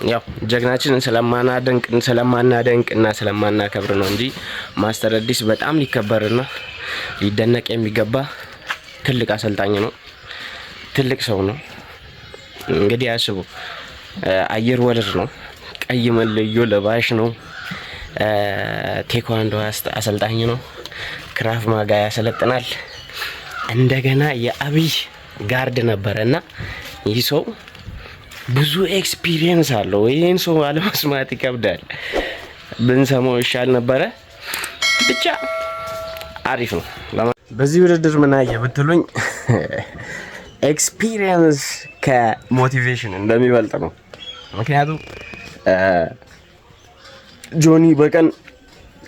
ያው ጀግናችንን ስለማናደንቅና ስለማናከብር ነው እንጂ ማስተር አዲስ በጣም ሊከበርና ሊደነቅ የሚገባ ትልቅ አሰልጣኝ ነው። ትልቅ ሰው ነው። እንግዲህ አስቡ፣ አየር ወለድ ነው፣ ቀይ መለዮ ለባሽ ነው፣ ቴኳንዶ አሰልጣኝ ነው፣ ክራፍ ማጋ ያሰለጥናል። እንደገና የአብይ ጋርድ ነበረና ይህ ሰው ብዙ ኤክስፒሪየንስ አለው። ይሄን ሰው አለመስማት ይከብዳል። ብንሰማው ይሻል ነበረ። ብቻ አሪፍ ነው። በዚህ ውድድር ምን አየ ብትሉኝ ኤክስፒሪየንስ ከሞቲቬሽን እንደሚበልጥ ነው። ምክንያቱም ጆኒ በቀን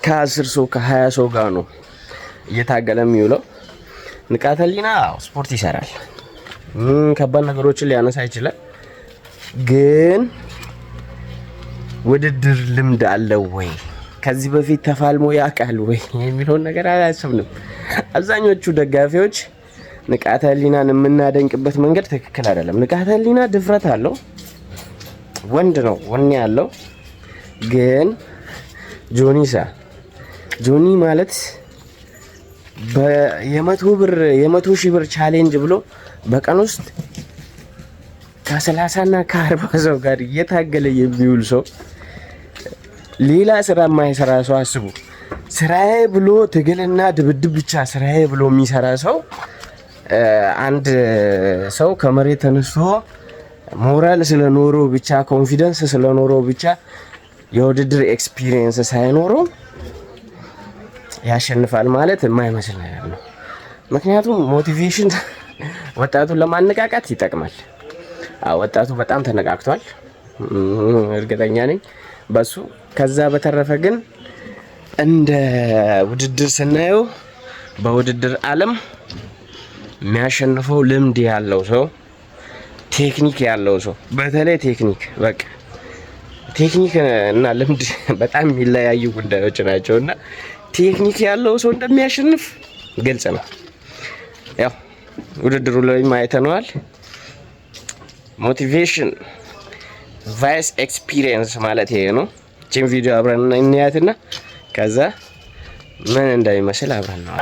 ከ10 ሰው ከ20 ሰው ጋር ነው እየታገለ የሚውለው። ንቃተ ህሊና ስፖርት ይሰራል፣ ከባድ ነገሮችን ሊያነሳ ይችላል። ግን ውድድር ልምድ አለው ወይ፣ ከዚህ በፊት ተፋልሞ ያውቃል ወይ የሚለውን ነገር አላሰብንም። አብዛኞቹ ደጋፊዎች ንቃተ ህሊናን የምናደንቅበት መንገድ ትክክል አይደለም። ንቃተ ህሊና ድፍረት አለው፣ ወንድ ነው፣ ወኔ ያለው። ግን ጆኒ ማለት የ100 ሺህ ብር ቻሌንጅ ብሎ በቀን ውስጥ ከ30 እና ከ40 ሰው ጋር እየታገለ የሚውል ሰው፣ ሌላ ስራ የማይሰራ ሰው አስቡ። ስራዬ ብሎ ትግልና ድብድብ ብቻ ስራዬ ብሎ የሚሰራ ሰው፣ አንድ ሰው ከመሬት ተነስቶ ሞራል ስለኖረው ብቻ ኮንፊደንስ ስለኖረው ብቻ የውድድር ኤክስፒሪየንስ ሳይኖረው ያሸንፋል ማለት የማይመስል ነገር ነው። ምክንያቱም ሞቲቬሽን ወጣቱን ለማነቃቃት ይጠቅማል። ወጣቱ በጣም ተነቃቅቷል፣ እርግጠኛ ነኝ በሱ። ከዛ በተረፈ ግን እንደ ውድድር ስናየው በውድድር ዓለም የሚያሸንፈው ልምድ ያለው ሰው፣ ቴክኒክ ያለው ሰው፣ በተለይ ቴክኒክ እና ልምድ በጣም የሚለያዩ ጉዳዮች ናቸውና ቴክኒክ ያለው ሰው እንደሚያሸንፍ ግልጽ ነው። ያው ውድድሩ ላይ አይተነዋል። ሞቲቬሽን ቫይስ ኤክስፒሪየንስ ማለት ይሄ ነው። እቺን ቪዲዮ አብረን እናያትና ከዛ ምን እንደሚመስል አብረን ነው።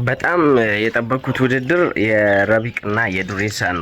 በጣም የጠበቅኩት ውድድር የረቢቅና የዱሬሳ ነው።